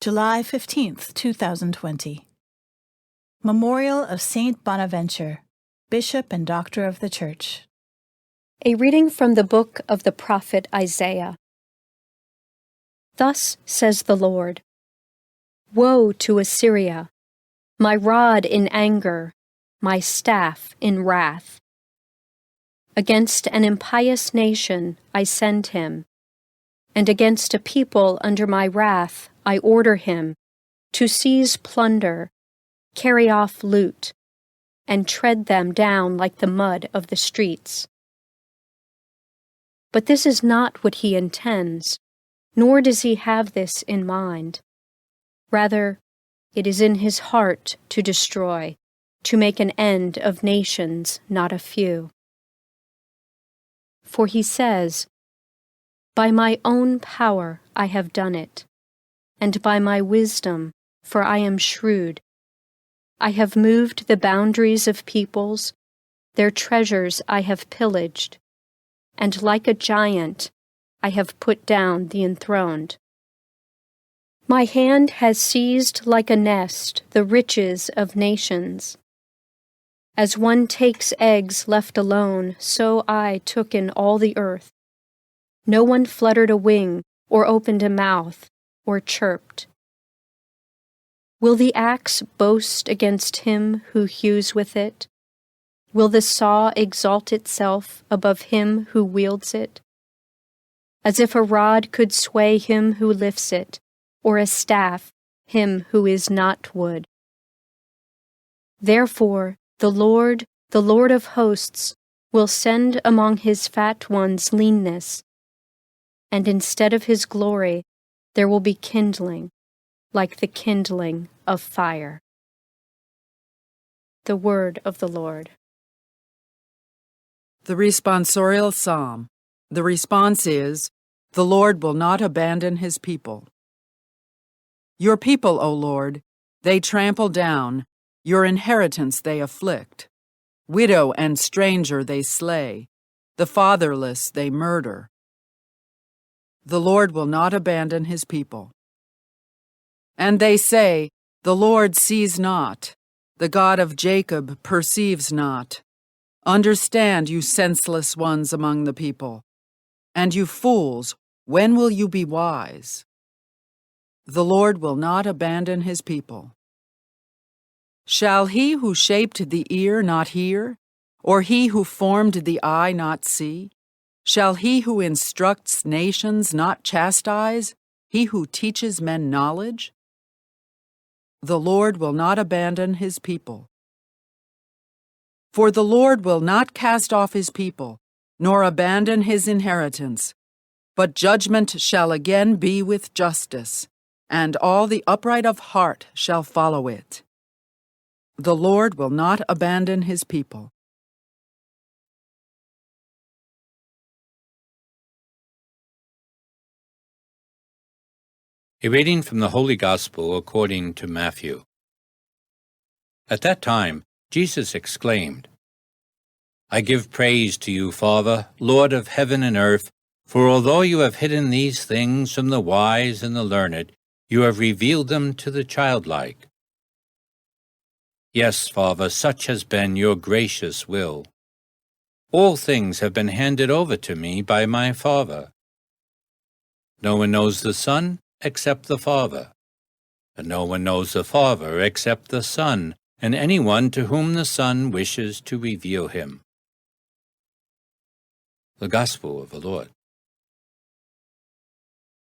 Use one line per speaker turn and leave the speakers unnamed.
July 15th, 2020. Memorial of Saint Bonaventure, Bishop and Doctor of the Church.
A reading from the book of the prophet Isaiah. Thus says the Lord, Woe to Assyria, my rod in anger, my staff in wrath. Against an impious nation I send him, and against a people under my wrath I order him to seize plunder, carry off loot, and tread them down like the mud of the streets. But this is not what he intends, nor does he have this in mind. Rather, it is in his heart to destroy, to make an end of nations, not a few. For he says, By my own power I have done it, and by my wisdom, for I am shrewd. I have moved the boundaries of peoples, their treasures I have pillaged, and like a giant I have put down the enthroned. My hand has seized like a nest the riches of nations. As one takes eggs left alone, so I took in all the earth. No one fluttered a wing, or opened a mouth, or chirped. Will the axe boast against him who hews with it? Will the saw exalt itself above him who wields it? As if a rod could sway him who lifts it, or a staff him who is not wood. Therefore, the Lord of hosts, will send among his fat ones leanness, and instead of his glory there will be kindling, like the kindling of fire. The word of the Lord.
The responsorial psalm. The response is, The Lord will not abandon his people. Your people, O Lord, they trample down, your inheritance they afflict. Widow and stranger they slay, the fatherless they murder. The Lord will not abandon his people. And they say, The Lord sees not, the God of Jacob perceives not. Understand, you senseless ones among the people. And you fools, when will you be wise? The Lord will not abandon his people. Shall he who shaped the ear not hear, or he who formed the eye not see? Shall he who instructs nations not chastise, he who teaches men knowledge? The Lord will not abandon his people. For the Lord will not cast off his people, nor abandon his inheritance, but judgment shall again be with justice, and all the upright of heart shall follow it. The Lord will not abandon his people.
A reading from the Holy Gospel according to Matthew. At that time, Jesus exclaimed, I give praise to you, Father, Lord of heaven and earth, for although you have hidden these things from the wise and the learned, you have revealed them to the childlike. Yes, Father, such has been your gracious will. All things have been handed over to me by my Father. No one knows the Son except the Father, and no one knows the Father except the Son, and anyone to whom the Son wishes to reveal him. The Gospel of the Lord.